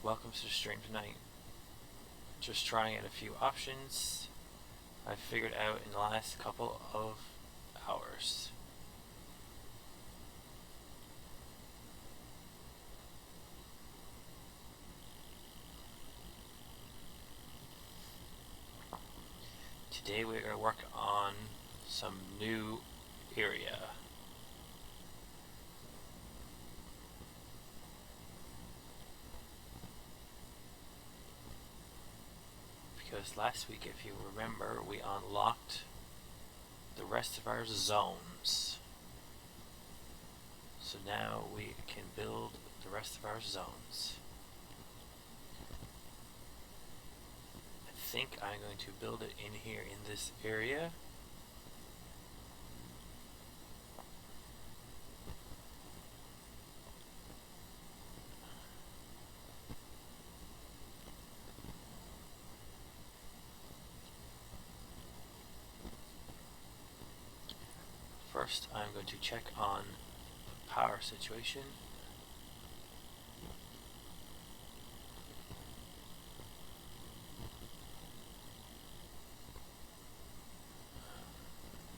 welcome to the stream tonight. Just trying out a few options I figured out in the last couple of hours. Today we're going to work on some new area. Because last week, if you remember, we unlocked the rest of our zones. So now we can build the rest of our zones. I think I'm going to build it in here in this area. First, I'm going to check on the power situation.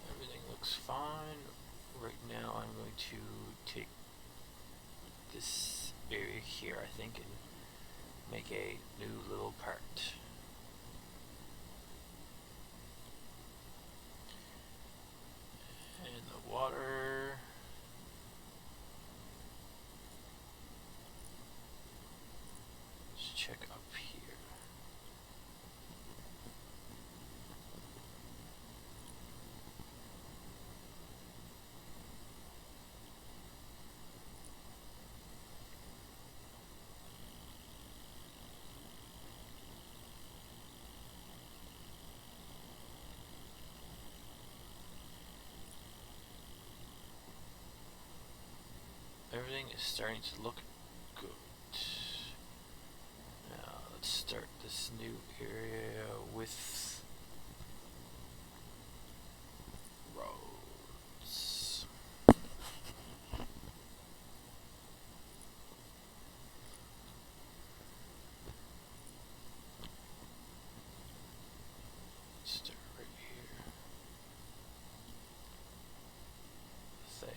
Everything looks fine. Right now, I'm going to take this area here, I think, and make a new little part. And the water. Let's check up here. Everything is starting to look good. Now let's start this new area with roads. Start right here. Say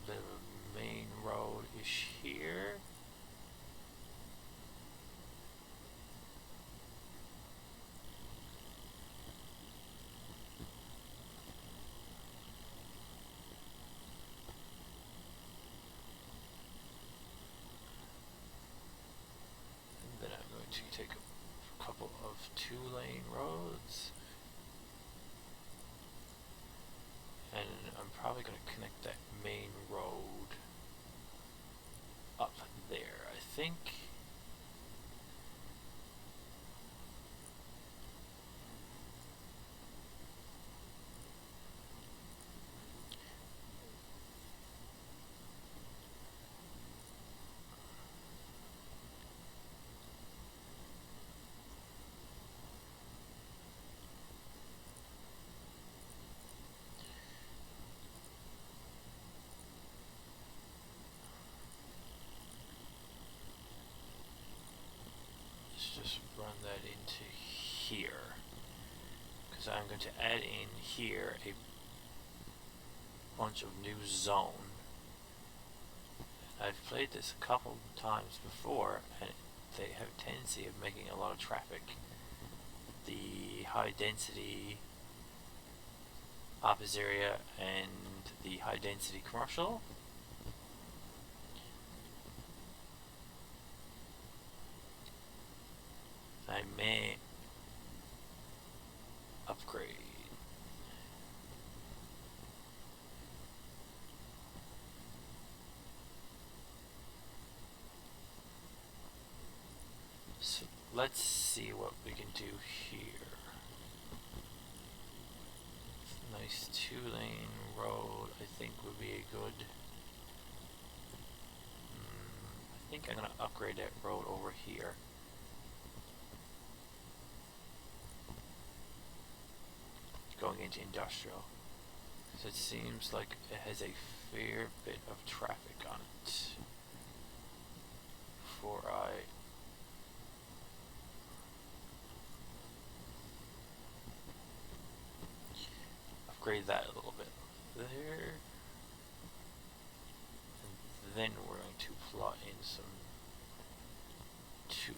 the main road is here. And then I'm going to take a couple of 2-lane roads. And I'm probably going to connect that main road up there, I think. Let's just run that into here, because I'm going to add in here a bunch of new zone. I've played this a couple times before, and they have a tendency of making a lot of traffic. The high density office area and the high density commercial. I may upgrade. So let's see what we can do here. Nice 2-lane road, I think would be a good. I think I'm gonna upgrade that road over here. Going into industrial, because it seems like it has a fair bit of traffic on it before I upgrade that a little bit there. And then we're going to plot in some 2-lane.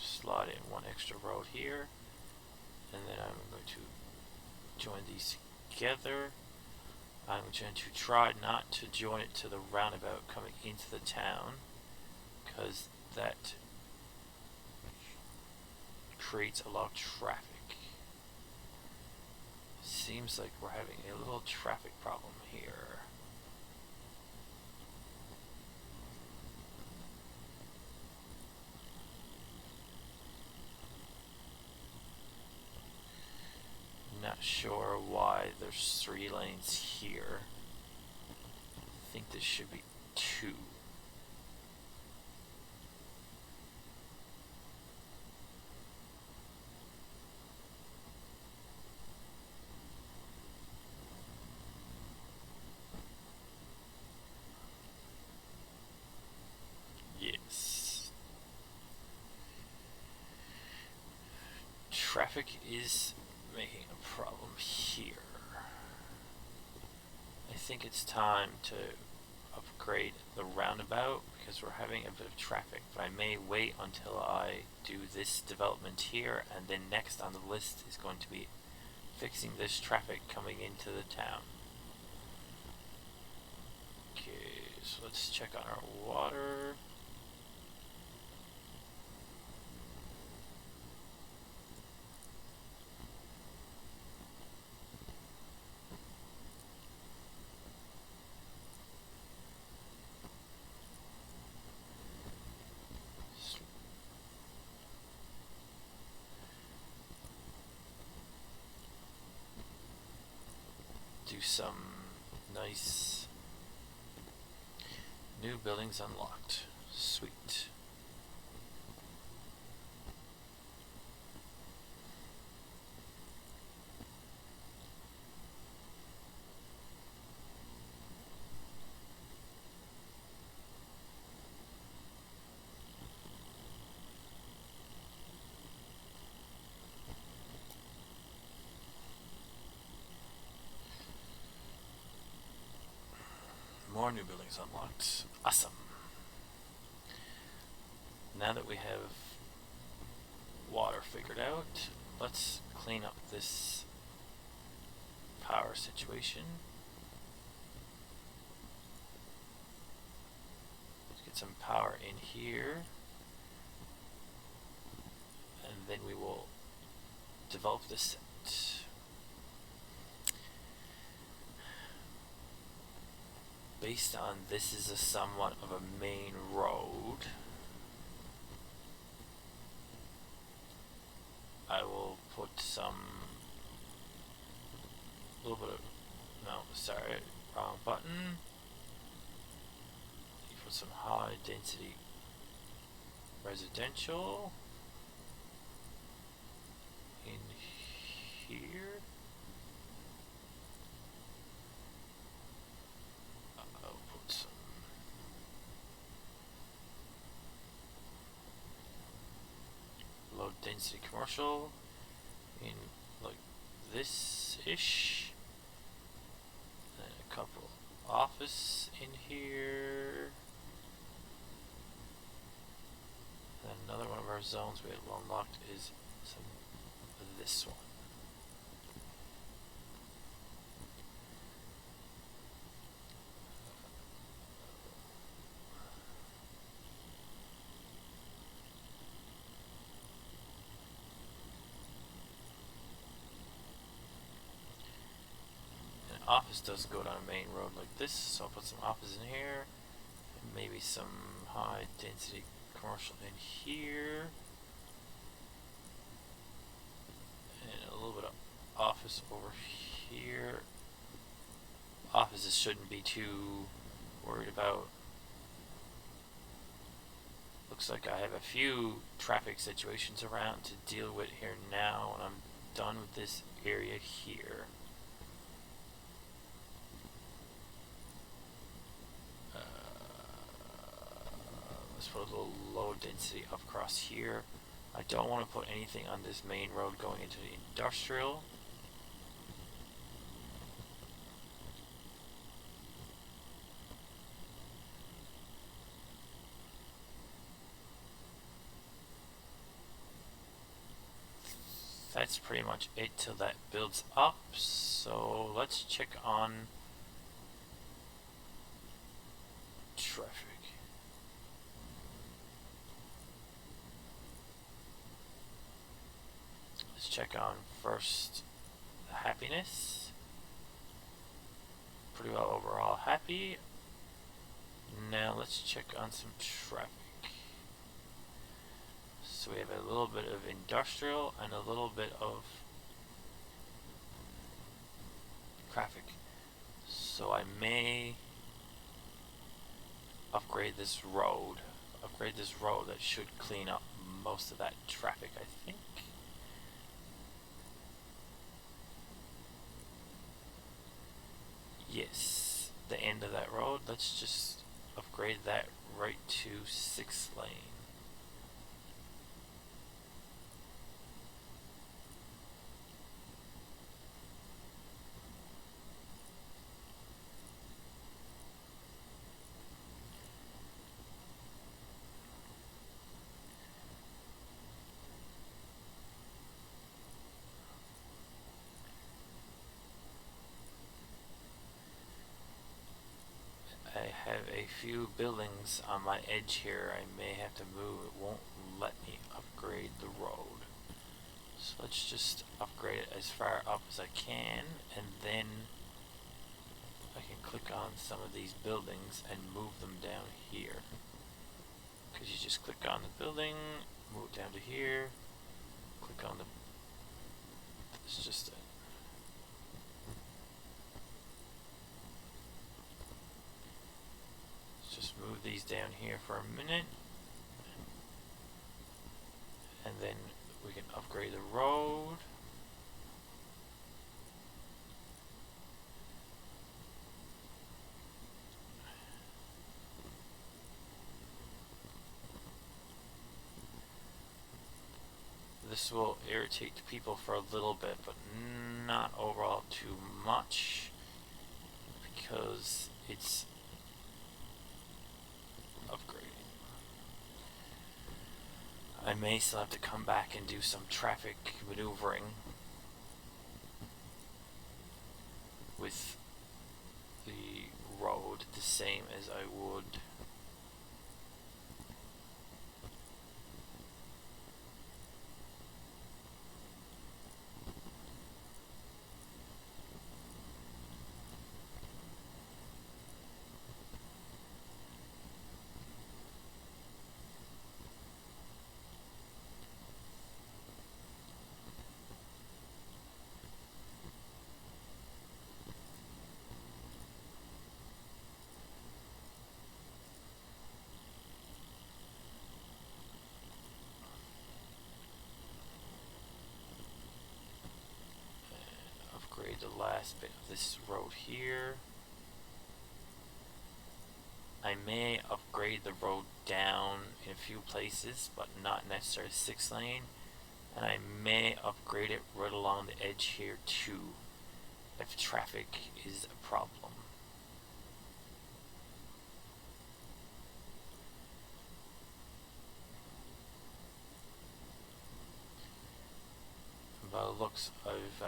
Slot in one extra road here, and then I'm going to join these together. I'm going to try not to join it to the roundabout coming into the town, because that creates a lot of traffic. Seems like we're having a little traffic problem here. Not sure why there's 3 lanes here. I think this should be 2. Yes. Traffic is making a problem here. I think it's time to upgrade the roundabout because we're having a bit of traffic, but I may wait until I do this development here, and then next on the list is going to be fixing this traffic coming into the town. Okay, so let's check on our water. Do some nice new buildings unlocked. Sweet. More new buildings unlocked. Awesome. Now that we have water figured out, let's clean up this power situation. Let's get some power in here, and then we will develop this set. Based on this is a somewhat of a main road, I will put some little bit of, no, sorry, wrong button. Put some high density residential in here. I'll put some low density commercial in like this-ish. And a couple office in here. And another one of our zones we have unlocked is some of this one. Office does go down a main road like this, so I'll put some office in here, and maybe some high density commercial in here, and a little bit of office over here. Offices shouldn't be too worried about. Looks like I have a few traffic situations around to deal with here now, and I'm done with this area here. Let's put a little low density up across here. I don't want to put anything on this main road going into the industrial. That's pretty much it till that builds up. So let's check on traffic. Let's check on first happiness. Pretty well overall happy. Now let's check on some traffic. So we have a little bit of industrial and a little bit of traffic. So I may upgrade this road. That should clean up most of that traffic, I think. Yes, the end of that road. Let's just upgrade that right to 6 lane. I have a few buildings on my edge here I may have to move. It won't let me upgrade the road. So let's just upgrade it as far up as I can, and then I can click on some of these buildings and move them down here. Because you just click on the building, move down to here, click on the... It's just move these down here for a minute, and then we can upgrade the road. This will irritate the people for a little bit, but not overall too much, because it's upgrading. I may still have to come back and do some traffic maneuvering with the road, the same as I would the last bit of this road here. I may upgrade the road down in a few places, but not necessarily 6 lane, and I may upgrade it right along the edge here too, if traffic is a problem. By the looks, I've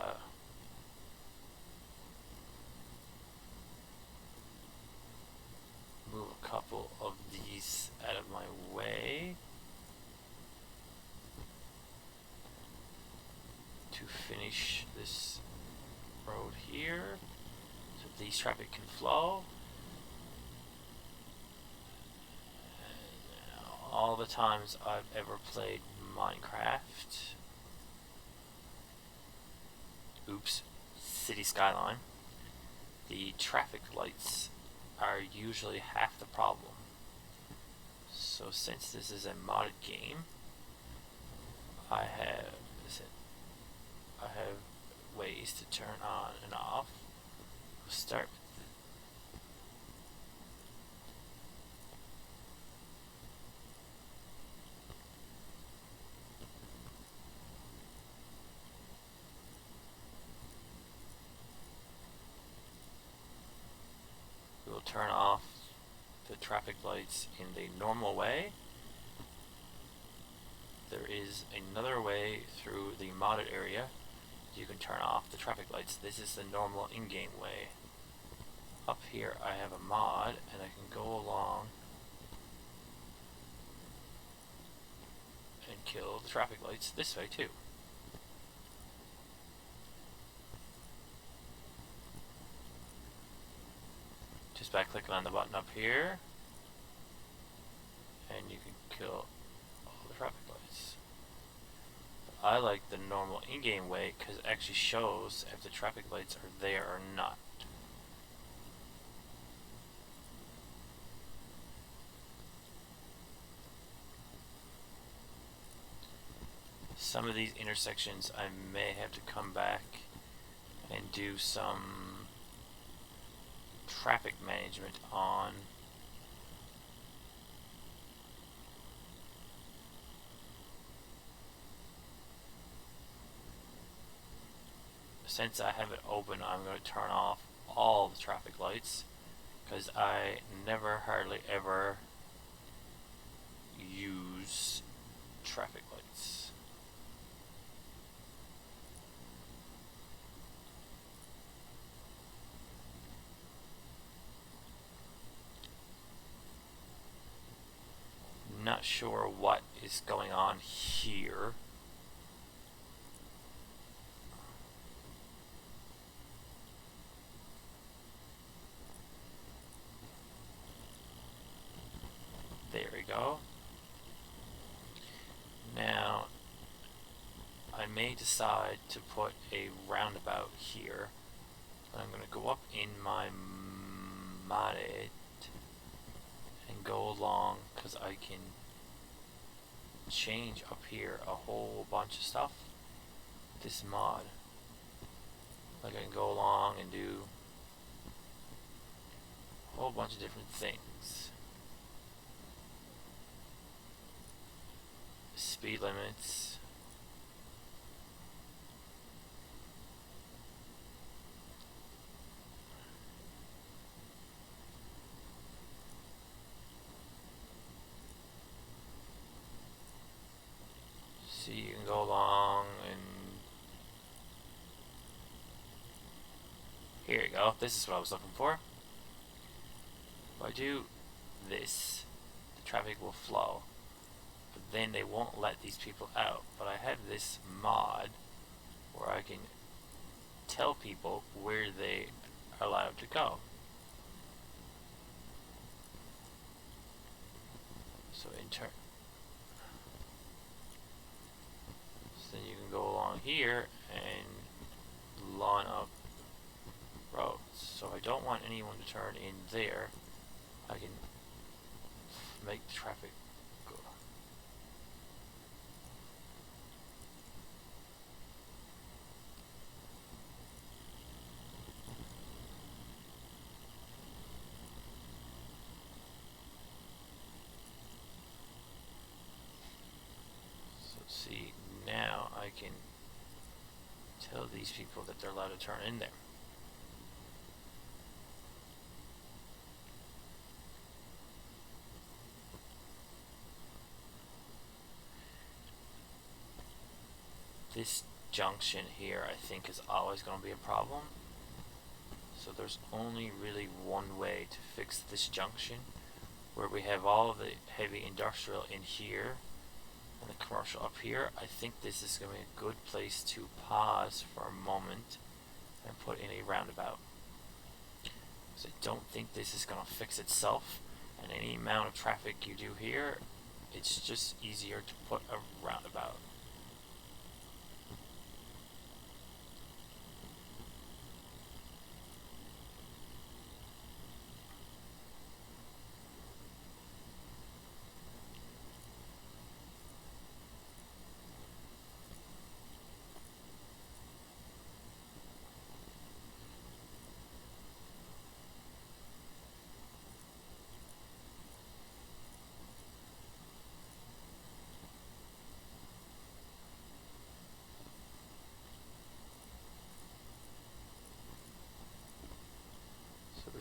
move a couple of these out of my way to finish this road here so these traffic can flow. And all the times I've ever played Minecraft, oops, city skyline, the traffic lights are usually half the problem. So since this is a modded game, I have ways to turn on and off. We'll start with we will turn off the traffic lights in the normal way. There is another way through the modded area. You can turn off the traffic lights. This is the normal in-game way. Up here I have a mod and I can go along and kill the traffic lights this way too. Just by clicking on the button up here, and you can kill all the traffic lights. But I like the normal in-game way because it actually shows if the traffic lights are there or not. Some of these intersections I may have to come back and do some traffic management on. Since I have it open, I'm going to turn off all the traffic lights because I never hardly ever use traffic lights. Not sure what is going on here. There we go. Now I may decide to put a roundabout here. I'm going to go up in my modded and go along because I can change up here a whole bunch of stuff. This mod, like I can go along and do a whole bunch of different things. Speed limits. See, you can go along and here you go. This is what I was looking for. If I do this, the traffic will flow. But then they won't let these people out. But I have this mod where I can tell people where they are allowed to go. So then you can go along here and line up roads. So if I don't want anyone to turn in there, I can make the traffic go. So see, now I can tell these people that they're allowed to turn in there. This junction here I think is always going to be a problem. So there's only really one way to fix this junction, where we have all of the heavy industrial in here and the commercial up here. I think this is going to be a good place to pause for a moment and put in a roundabout. So I don't think this is going to fix itself, and any amount of traffic you do here, it's just easier to put a roundabout.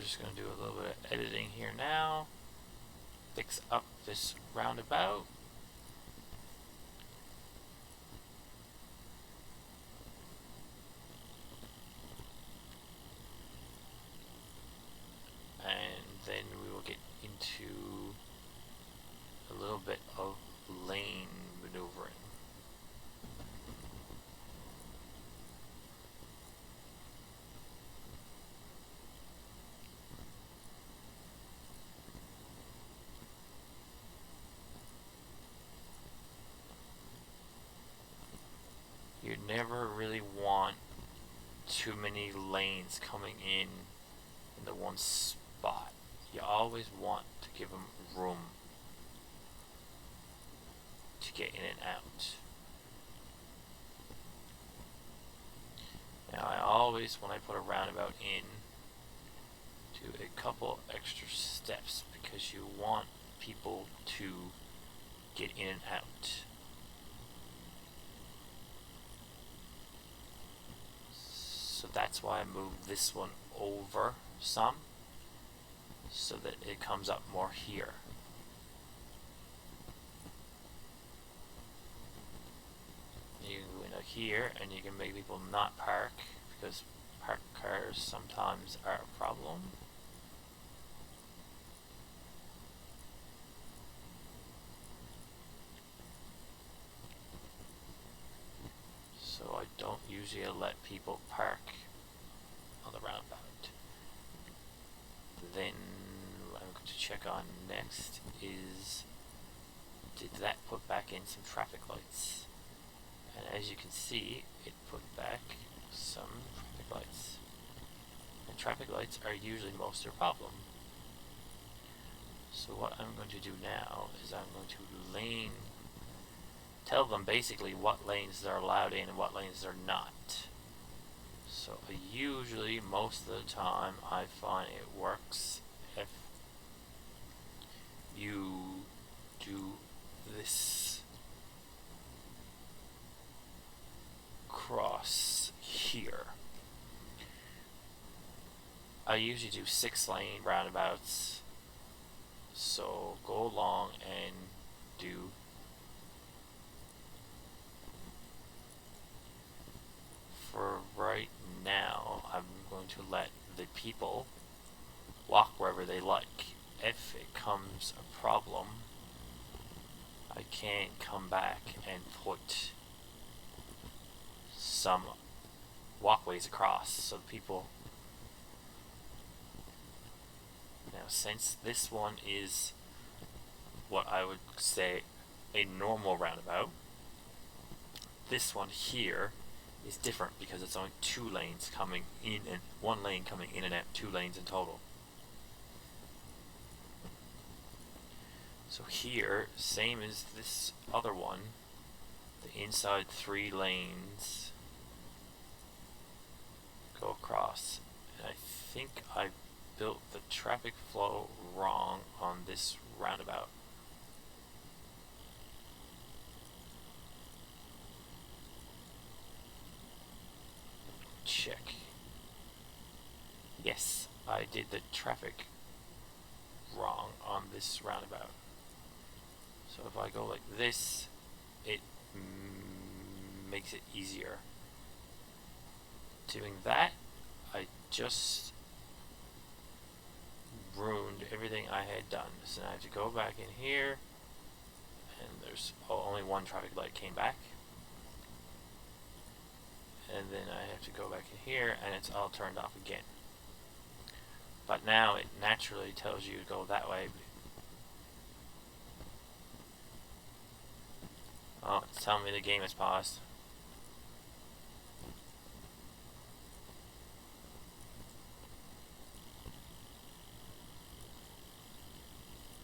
just going to do a little bit of editing here now. Fix up this roundabout. And then we will get into a little bit of lane maneuvering. You never really want too many lanes coming in the one spot. You always want to give them room to get in and out. Now I always, when I put a roundabout in, do a couple extra steps because you want people to get in and out. So that's why I moved this one over some, so that it comes up more here. You can go in here and you can make people not park, because parked cars sometimes are a problem. So I don't usually let people park on the roundabout. Then what I'm going to check on next is, did that put back in some traffic lights? And as you can see, it put back some traffic lights. And traffic lights are usually most of the problem. So what I'm going to do now is I'm going to tell them basically what lanes they're allowed in and what lanes they're not. So usually, most of the time, I find it works if you do this cross here. I usually do 6-lane roundabouts, so go along and do for right now. I'm going to let the people walk wherever they like. If it comes a problem, I can come back and put some walkways across so people. Now, since this one is what I would say a normal roundabout, this one here is different because it's only 2 lanes coming in and 1 lane coming in and out, 2 lanes in total. So here, same as this other one, the inside 3 lanes go across. And I think I built the traffic flow wrong on this roundabout. Check. Yes, I did the traffic wrong on this roundabout. So if I go like this, it makes it easier. Doing that, I just ruined everything I had done. So now I have to go back in here, and there's only 1 traffic light came back. And then I have to go back in here, and it's all turned off again. But now it naturally tells you to go that way. Oh, it's telling me the game is paused.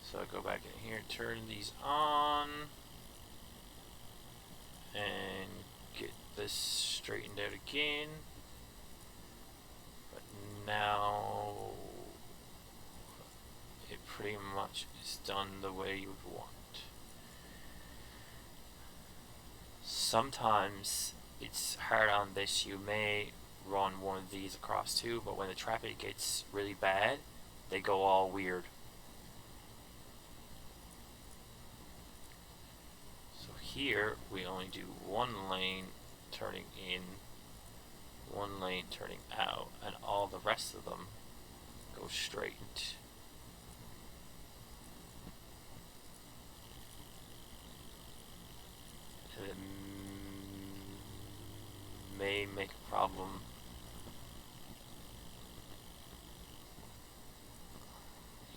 So I go back in here, turn these on, and get this straightened out again. But now it pretty much is done the way you would want. Sometimes it's hard on this. You may run one of these across too, but when the traffic gets really bad, they go all weird. So here we only do one lane turning in, one lane turning out, and all the rest of them go straight. And it may make a problem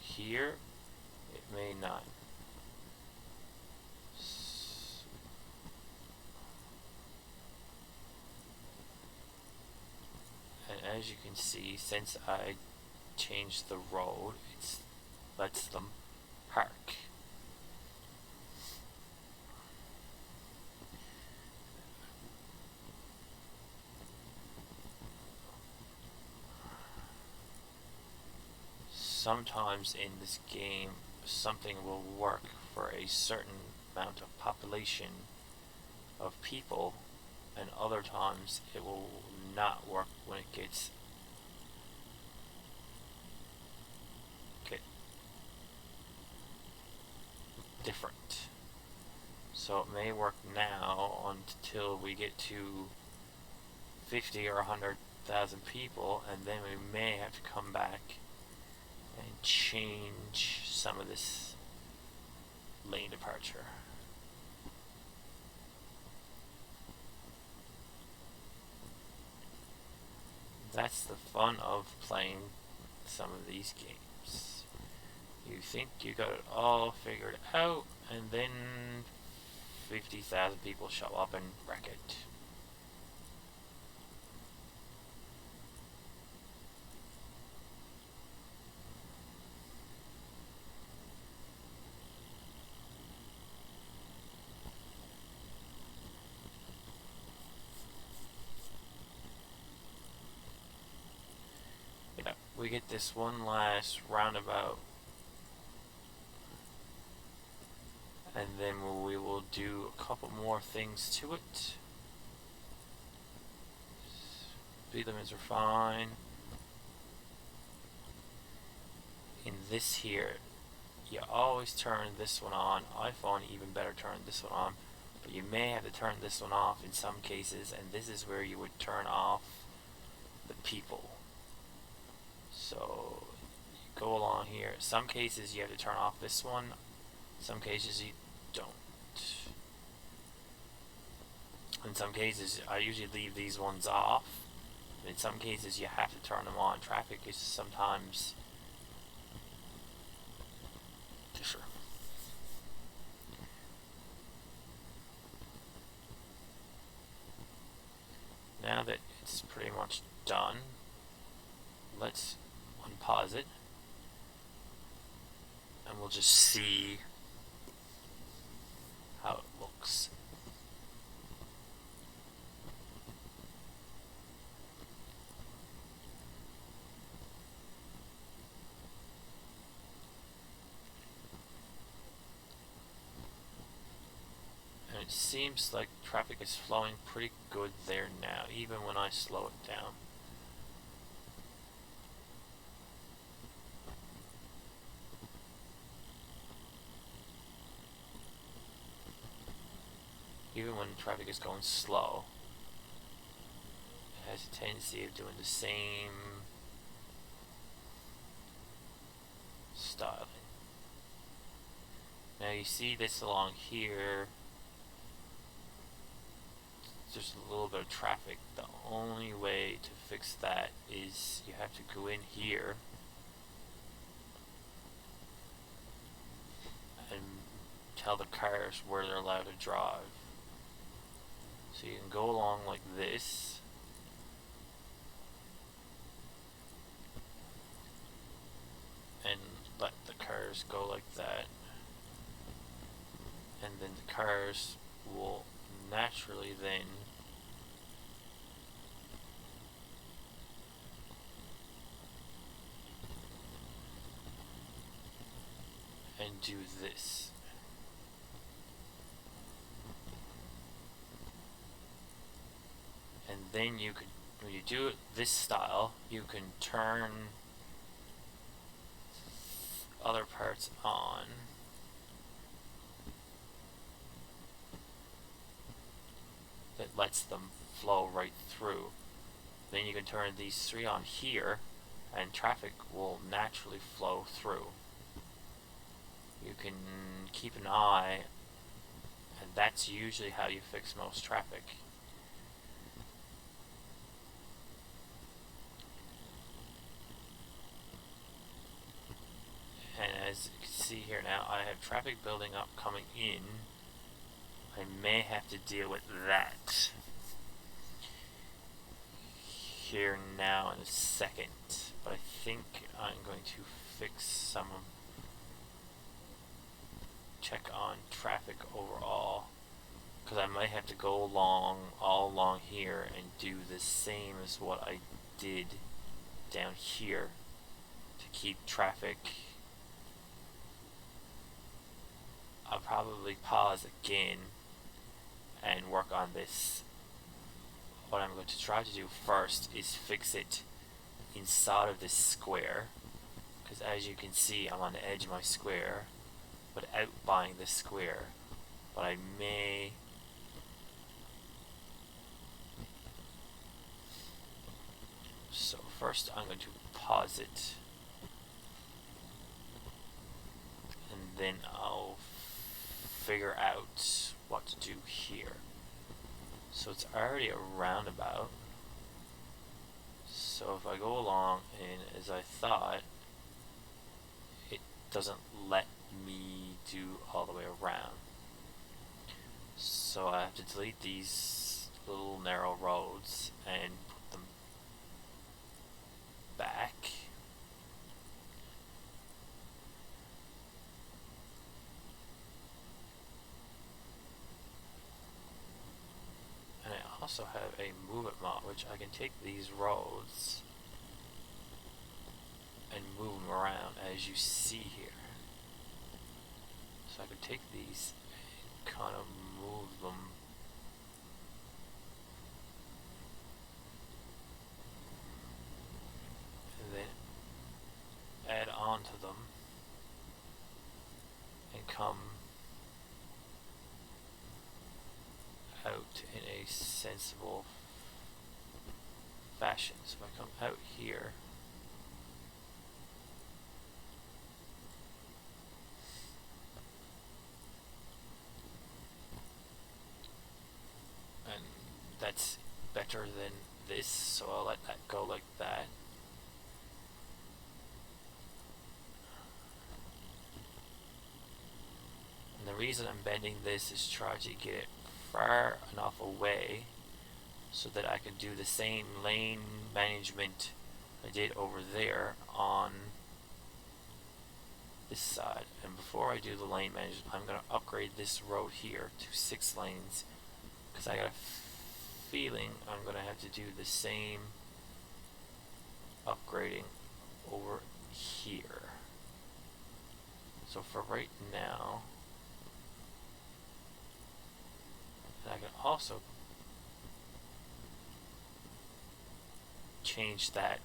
here. It may not. And as you can see, since I changed the road, it lets them park. Sometimes in this game, something will work for a certain amount of population of people, and other times it will not work when it gets different. So it may work now until we get to 50 or 100,000 people, and then we may have to come back and change some of this lane departure. That's the fun of playing some of these games. You think you got it all figured out, and then 50,000 people show up and wreck it. Yeah, we get this one last roundabout, and then we will do a couple more things to it. Speed limits are fine. In this here, you always turn this one on. iPhone even better turn this one on, but you may have to turn this one off in some cases, and this is where you would turn off the people. So you go along here. Some cases you have to turn off this one, some cases you don't. In some cases I usually leave these ones off. In some cases you have to turn them on. Traffic is sometimes different. Now that it's pretty much done, let's unpause it, and we'll just see how it looks. And it seems like traffic is flowing pretty good there now, even when I slow it down. Even when traffic is going slow, it has a tendency of doing the same styling. Now you see this along here, there's a little bit of traffic. The only way to fix that is you have to go in here and tell the cars where they're allowed to drive. So you can go along like this, and let the cars go like that, and then the cars will naturally then and do this. And then you could, when you do it this style, you can turn other parts on, that lets them flow right through. Then you can turn these three on here and traffic will naturally flow through. You can keep an eye, and that's usually how you fix most traffic. And as you can see here now, I have traffic building up coming in. I may have to deal with that here now in a second, but I think I'm going to fix some of, check on traffic overall, because I might have to go all along here and do the same as what I did down here to keep traffic. I'll probably pause again and work on this. What I'm going to try to do first is fix it inside of this square, because as you can see I'm on the edge of my square without buying this square, but I may so first I'm going to pause it and then I'll figure out what to do here. So it's already a roundabout, so if I go along and as I thought, it doesn't let me do all the way around, so I have to delete these little narrow roads and put them back. And I also have a move it mod, which I can take these roads and move them around as you see here. So I could take these and kind of move them and then add on to them and come out in a sensible fashion. So if I come out here, and that's better than this, so I'll let that go like that. And the reason I'm bending this is try to get it far enough away so that I can do the same lane management I did over there on this side. And before I do the lane management, I'm going to upgrade this road here to 6 lanes, because I got a feeling I'm going to have to do the same upgrading over here. So for right now, and I can also change that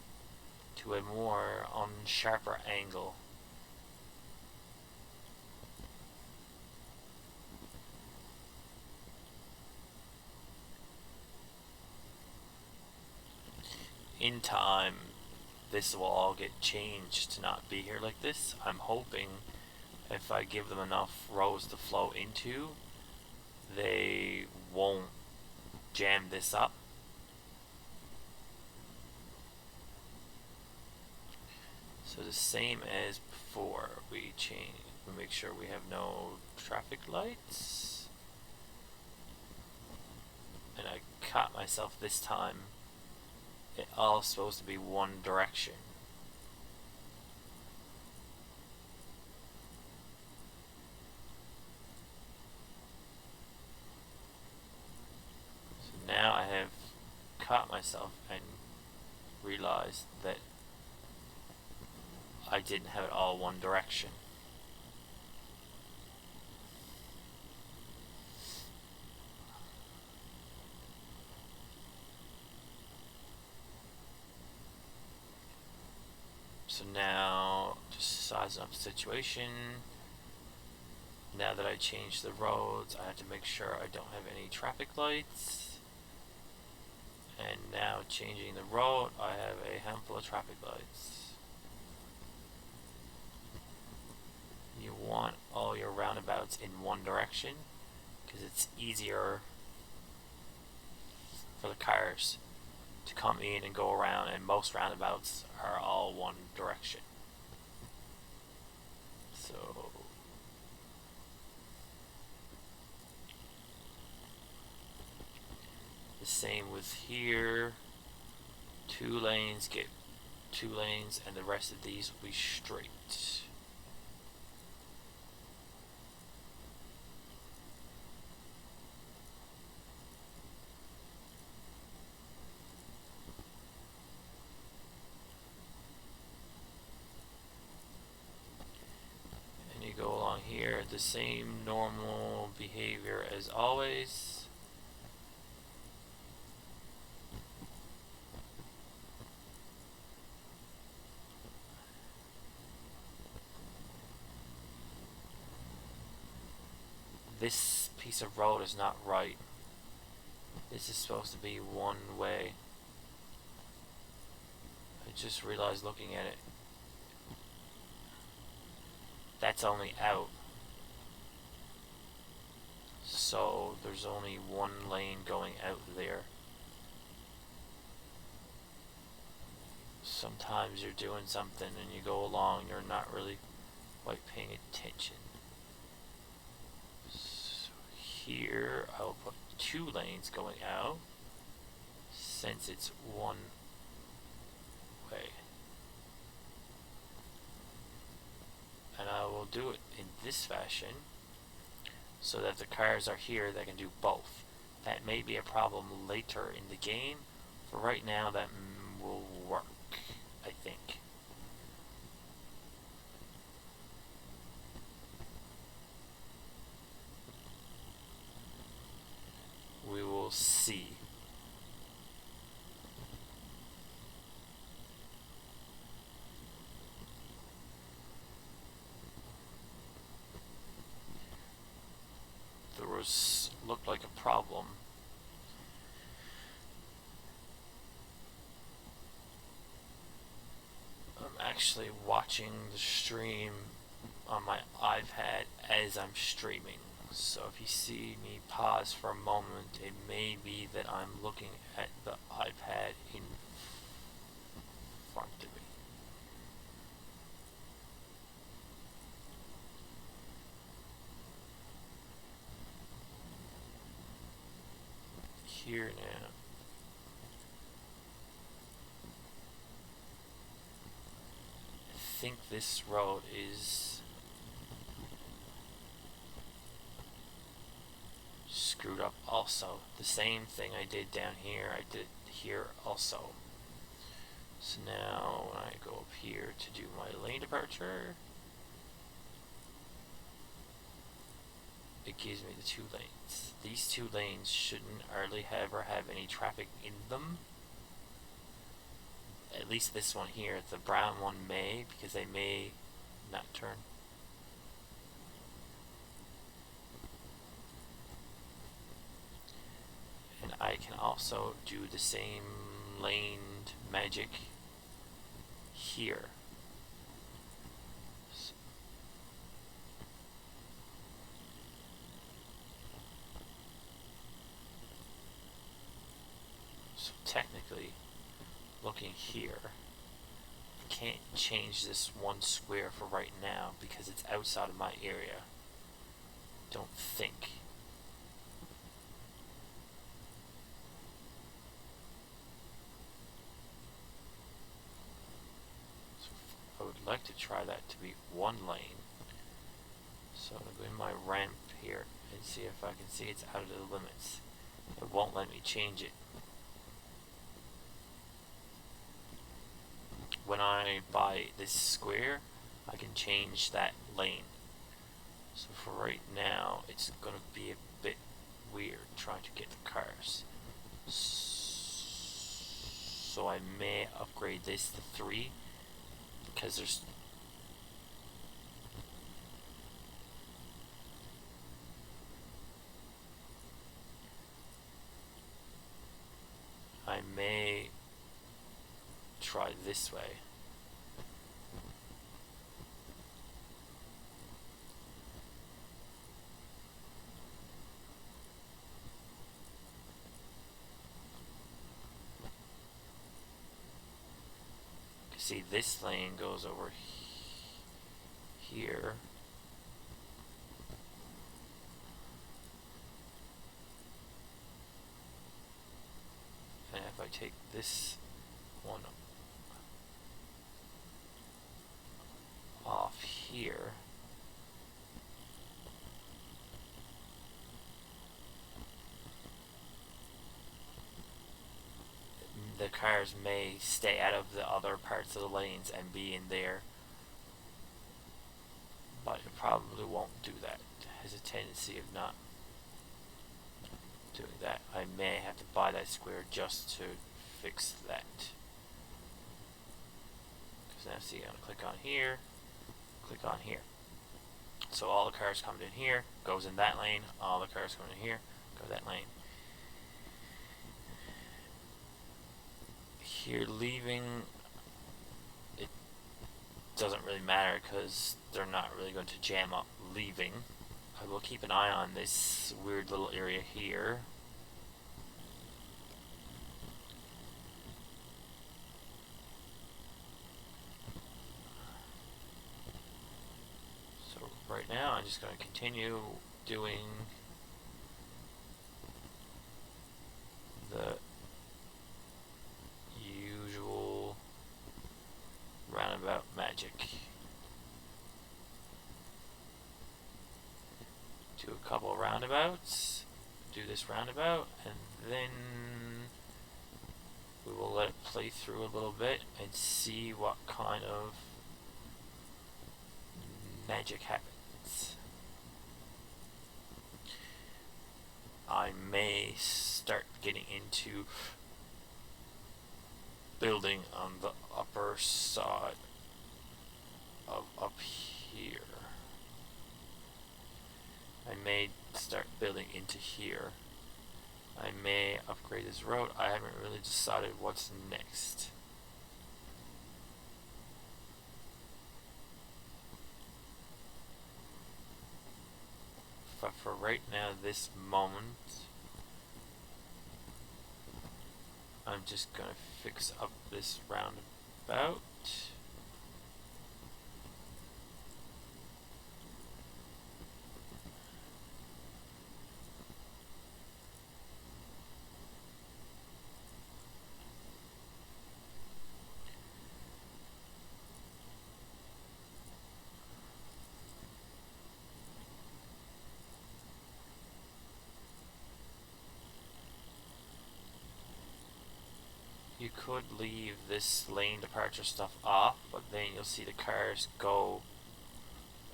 to a more sharper angle. In time, this will all get changed to not be here like this. I'm hoping if I give them enough rows to flow into, they won't jam this up. So the same as before, we make sure we have no traffic lights. And I caught myself this time. It all supposed to be one direction. So now I have caught myself and realized that I didn't have it all one direction. So now, to Just sizing up the situation. Now that I changed the roads, I have to make sure I don't have any traffic lights. And now changing the road, I have a handful of traffic lights. You want all your roundabouts in one direction because it's easier for the cars to come in and go around, and most roundabouts are all one direction. So the same with here. 2 lanes get 2 lanes, and the rest of these will be straight. And you go along here, the same normal behavior as always. This piece of road is not right. This is supposed to be one way. I just realized looking at it. That's only out. So there's only one lane going out there. Sometimes you're doing something and you go along, you're not really quite paying attention. Here I'll put 2 lanes going out since it's one way, and I will do it in this fashion so that the cars are here that can do both. That may be a problem later in the game. For right now that will work, I think. We will see. There looked like a problem. I'm actually watching the stream on my iPad as I'm streaming. So if you see me pause for a moment, it may be that I'm looking at the iPad in front of me. Here now. I think this road is screwed up also. The same thing I did down here, I did here also. So now when I go up here to do my lane departure, it gives me the 2 lanes. These 2 lanes shouldn't hardly ever have any traffic in them. At least this one here, the brown one may, because they may not turn. And I can also do the same laned magic here. So technically, looking here, I can't change this 1 square for right now because it's outside of my area. Don't think. I would like to try that to be 1 lane. So I'm going to go in my ramp here and see if I can see it's out of the limits. It won't let me change it. When I buy this square, I can change that lane. So for right now, it's going to be a bit weird trying to get the cars. So I may upgrade this to 3 because there's this way. See, this lane goes over here. And if I take this one off here, the cars may stay out of the other parts of the lanes and be in there, but it probably won't do that. It has a tendency of not doing that. I may have to buy that square just to fix that. Because now see, I'm going to click on here, click on here. So all the cars coming in here, goes in that lane, all the cars coming in here, go that lane. Here leaving, it doesn't really matter because they're not really going to jam up leaving. I will keep an eye on this weird little area here. So right now I'm just going to continue doing the usual roundabout magic. Do a couple of roundabouts, do this roundabout, and then we will let it play through a little bit and see what kind of magic happens. I may start getting into building on the upper side of up here. I may start building into here. I may upgrade this road. I haven't really decided what's next. But for right now, this moment, I'm just gonna fix up this roundabout. You could leave this lane departure stuff off, but then you'll see the cars go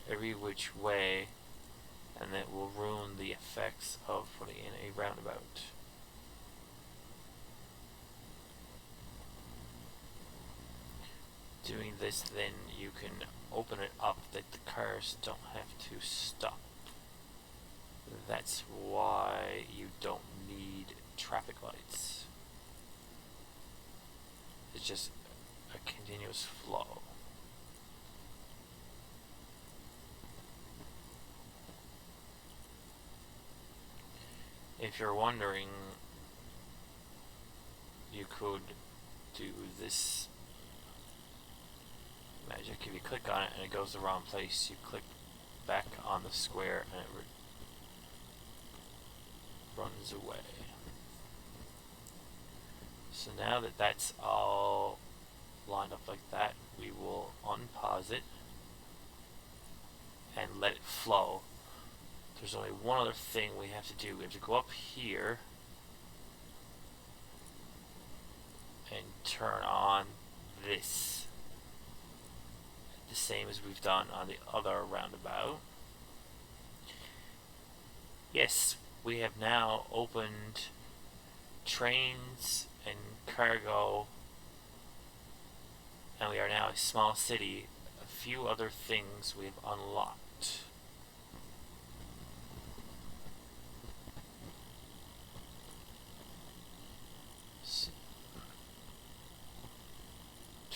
every which way, and it will ruin the effects of putting in a roundabout. Doing this, then you can open it up that the cars don't have to stop. That's why you don't need traffic lights. It's just a continuous flow. If you're wondering, you could do this magic. If you click on it and it goes the wrong place, you click back on the square and it runs away. So now that that's all lined up like that, we will unpause it and let it flow. There's only one other thing we have to do. We have to go up here and turn on this, the same as we've done on the other roundabout. Yes, we have now opened trains and cargo, and we are now a small city. A few other things we've unlocked.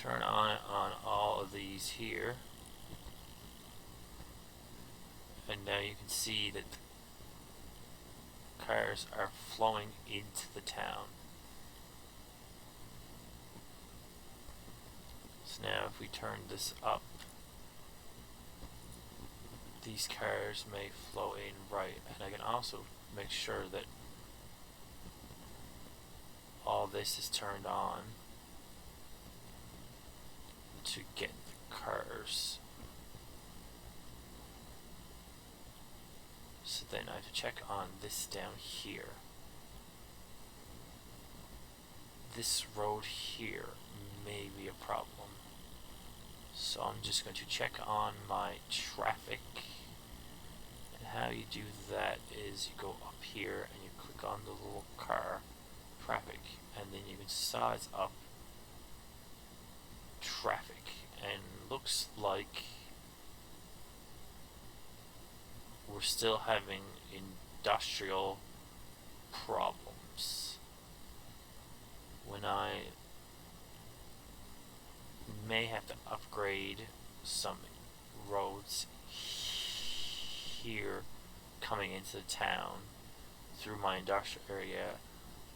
turn on all of these here, and now you can see that the cars are flowing into the town. So now if we turn this up, these cars may flow in right, and I can also make sure that all this is turned on to get the cars. So then I have to check on this down here. This road here may be a problem. So I'm just going to check on my traffic. And how you do that is you go up here and you click on the little car traffic, and then you can size up traffic, and looks like we're still having industrial problems. When I may have to upgrade some roads here coming into the town through my industrial area,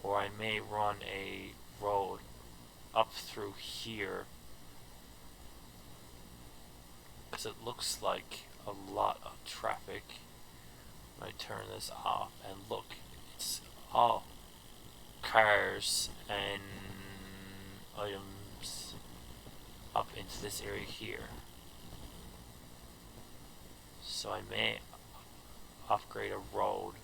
or I may run a road up through here, because it looks like a lot of traffic. When I turn this off and look, it's all cars and items up into this area here. So I may upgrade a road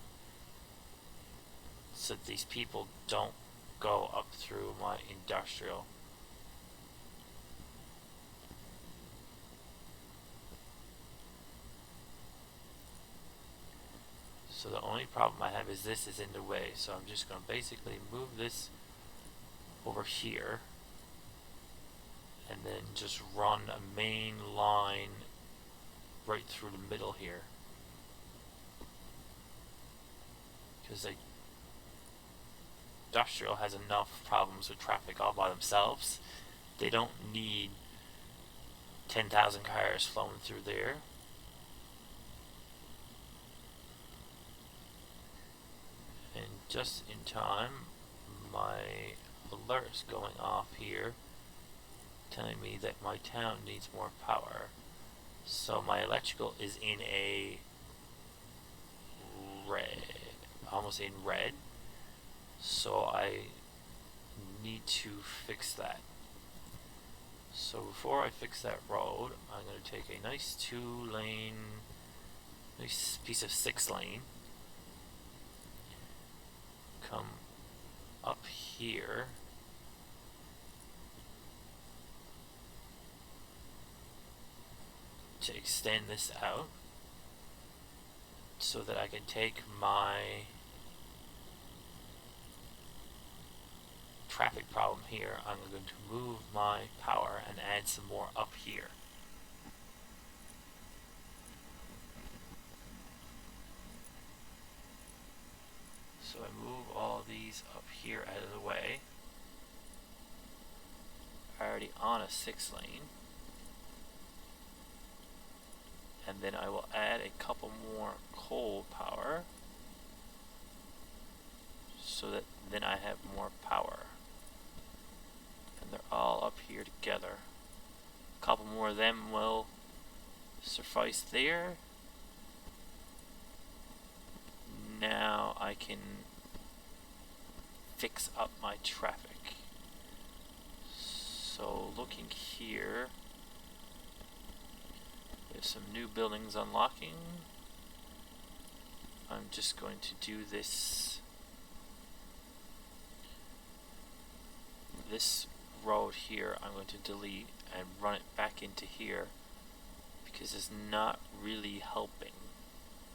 so that these people don't go up through my industrial. So the only problem I have is this is in the way, so I'm just going to basically move this over here and then just run a main line right through the middle here, because the industrial has enough problems with traffic all by themselves. They don't need 10,000 cars flowing through there. And just in time, my alert is going off here, telling me that my town needs more power. So my electrical is in a red, almost in red. So I need to fix that. So before I fix that road, I'm going to take a nice 2-lane, nice piece of 6-lane, come up here, to extend this out so that I can take my traffic problem here. I'm going to move my power and add some more up here. So I move all these up here out of the way. Already on a 6-lane. And then I will add a couple more coal power so that then I have more power. And they're all up here together. A couple more of them will suffice there. Now I can fix up my traffic. So looking here, there's some new buildings unlocking. I'm just going to do this road here. I'm going to delete and run it back into here because it's not really helping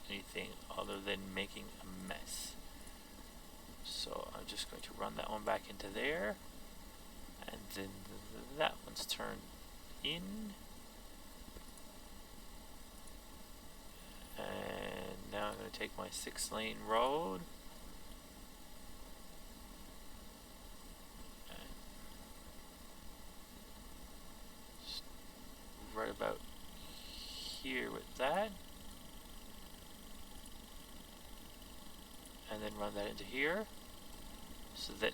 anything other than making a mess. So I'm just going to run that one back into there, and then that one's turned in. And now I'm going to take my 6-lane road that. And then run that into here. So that...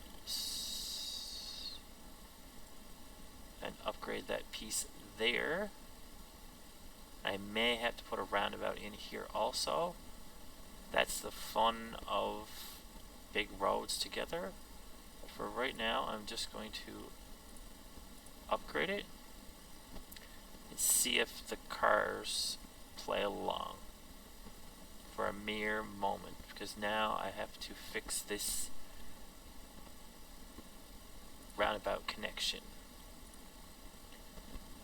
and upgrade that piece there. I may have to put a roundabout in here also. That's the fun of big roads together. But for right now, I'm just going to upgrade it and see if the cars play along for a mere moment, because now I have to fix this roundabout connection.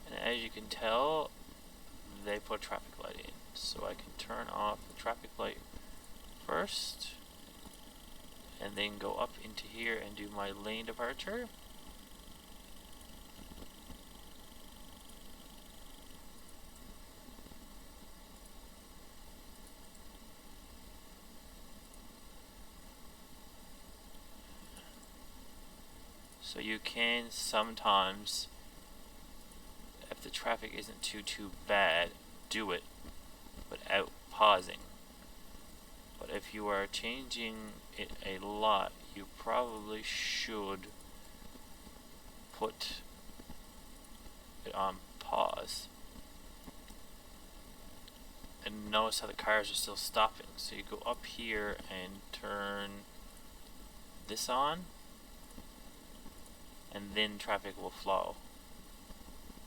And as you can tell, they put a traffic light in, so I can turn off the traffic light first and then go up into here and do my lane departure. So you can sometimes, if the traffic isn't too bad, do it without pausing. But if you are changing it a lot, you probably should put it on pause. And notice how the cars are still stopping. So you go up here and turn this on, and then traffic will flow.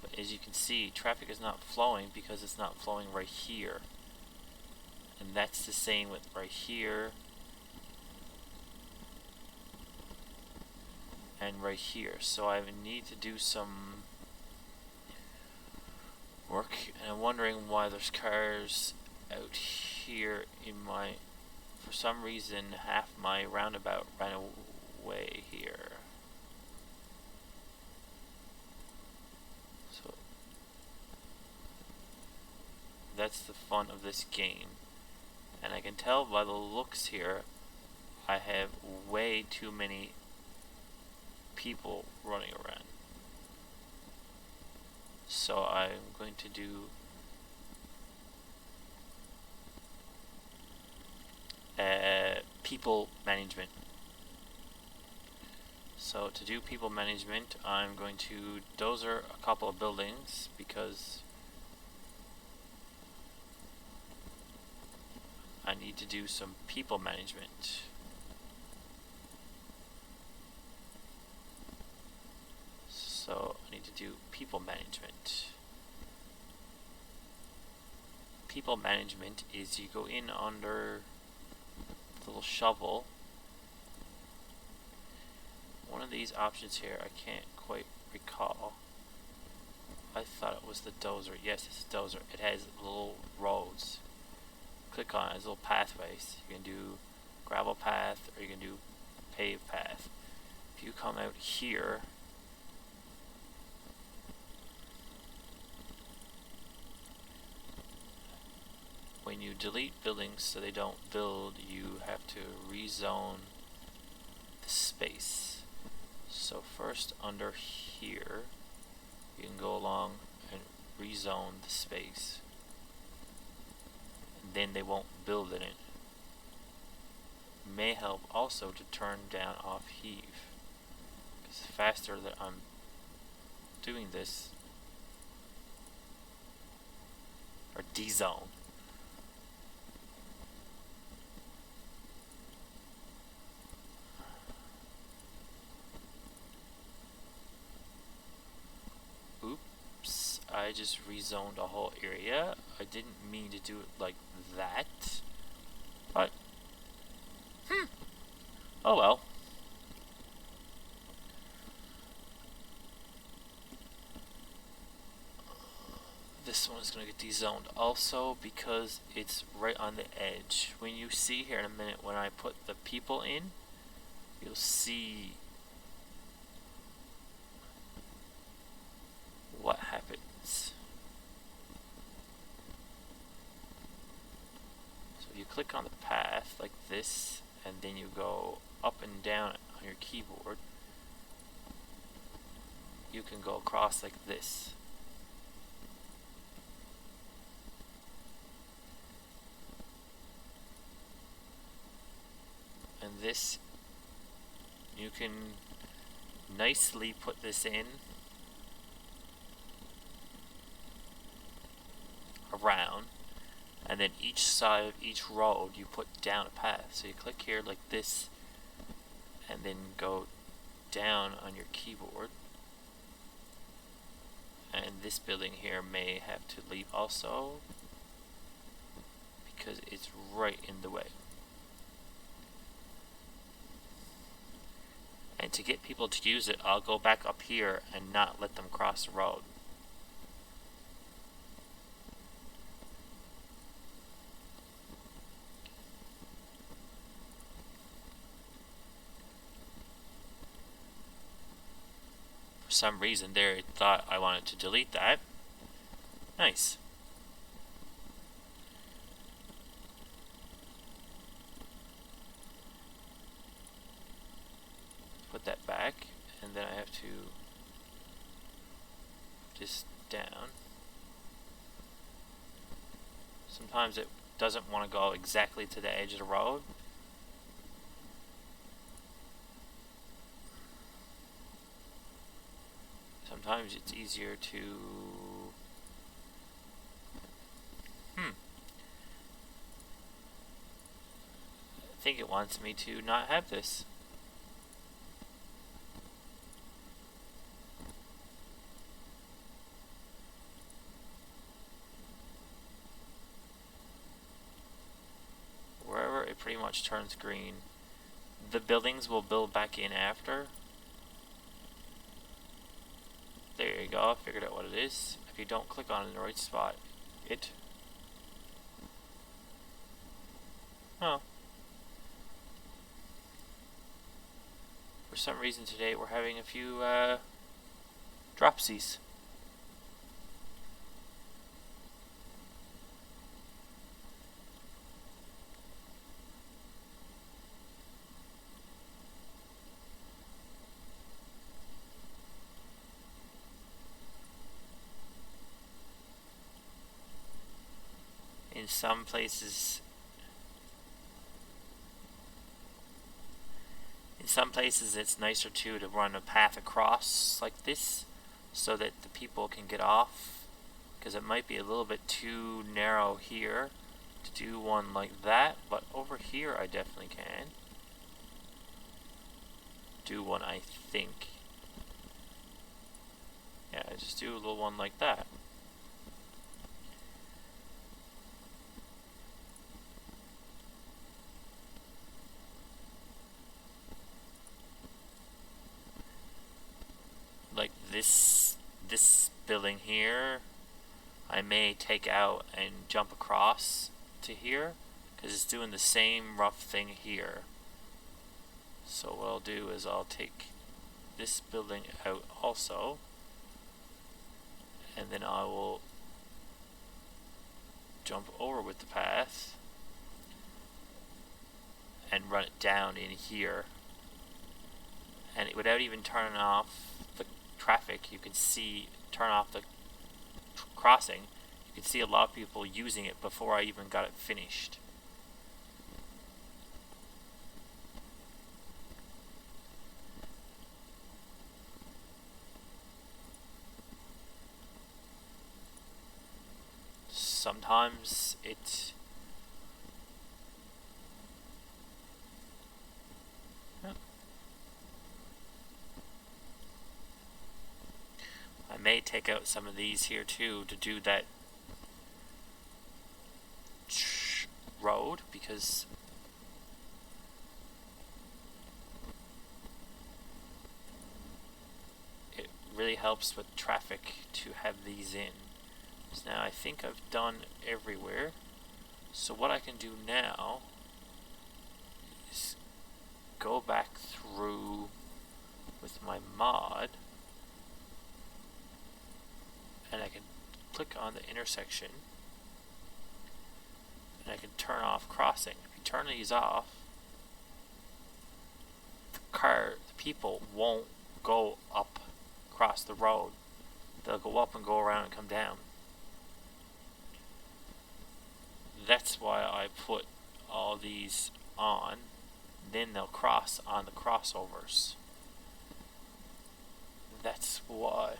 But as you can see, traffic is not flowing because it's not flowing right here. And that's the same with right here and right here. So I need to do some work, and I'm wondering why there's cars out here in my, for some reason half my roundabout ran away here. So that's the fun of this game. And I can tell by the looks here, I have way too many people running around. So I'm going to do people management. So to do people management, I'm going to dozer a couple of buildings because I need to do some people management. So I need to do people management. People management is you go in under the little shovel. One of these options here, I can't quite recall. I thought it was the dozer. Yes, it's a dozer. It has little roads. Click on it, it's little pathways. You can do gravel path or you can do paved path. If you come out here, when you delete buildings so they don't build, you have to rezone the space. So first under here, you can go along and rezone the space. And then they won't build in it. May help also to turn down off heave. Because the faster that I'm doing this, or dezone. I just rezoned a whole area. I didn't mean to do it like that, but oh well. This one is going to get dezoned also because it's right on the edge. When you see here in a minute when I put the people in, you'll see what happens. So you click on the path like this, and then you go up and down on your keyboard. You can go across like this. And this, you can nicely put this in around, and then each side of each road you put down a path. So you click here like this, and then go down on your keyboard. And this building here may have to leave also, because it's right in the way. And to get people to use it, I'll go back up here and not let them cross the road. For some reason there, it thought I wanted to delete that. Nice. Put that back, and then I have to just down. Sometimes it doesn't want to go exactly to the edge of the road. Sometimes it's easier to I think it wants me to not have this. Wherever it pretty much turns green, the buildings will build back in after. There you go, I figured out what it is. If you don't click on it in the right spot, it... Oh. For some reason today we're having a few dropsies. In some places it's nicer too to run a path across like this so that the people can get off, because it might be a little bit too narrow here to do one like that, but over here I definitely can do one, I think. Yeah, just do a little one like that. Like this building here, I may take out and jump across to here, because it's doing the same rough thing here. So what I'll do is I'll take this building out also, and then I will jump over with the path and run it down in here. And without even turning off the traffic, you can see, turn off the crossing, you can see a lot of people using it before I even got it finished. Sometimes it I may take out some of these here too to do that road, because it really helps with traffic to have these in. So now I think I've done everywhere. So what I can do now is go back through with my mod, and I can click on the intersection, and I can turn off crossing. If you turn these off, the people won't go up across the road. They'll go up and go around and come down. That's why I put all these on. then they'll cross on the crossovers. That's why.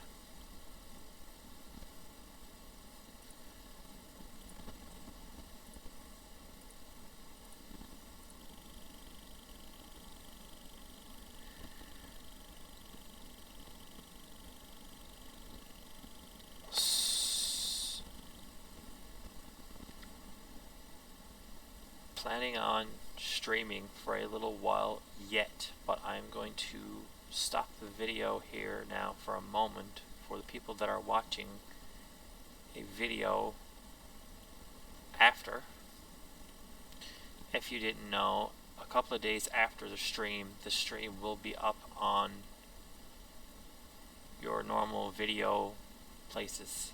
Planning on streaming for a little while yet, but I'm going to stop the video here now for a moment for the people that are watching a video after. If you didn't know, a couple of days after the stream will be up on your normal video places.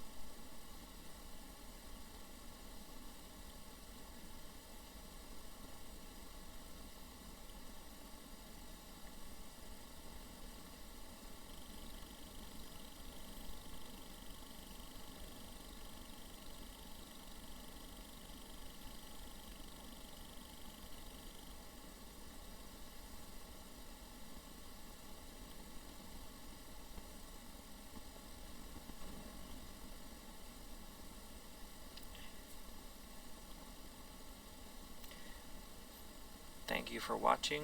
Thank you for watching.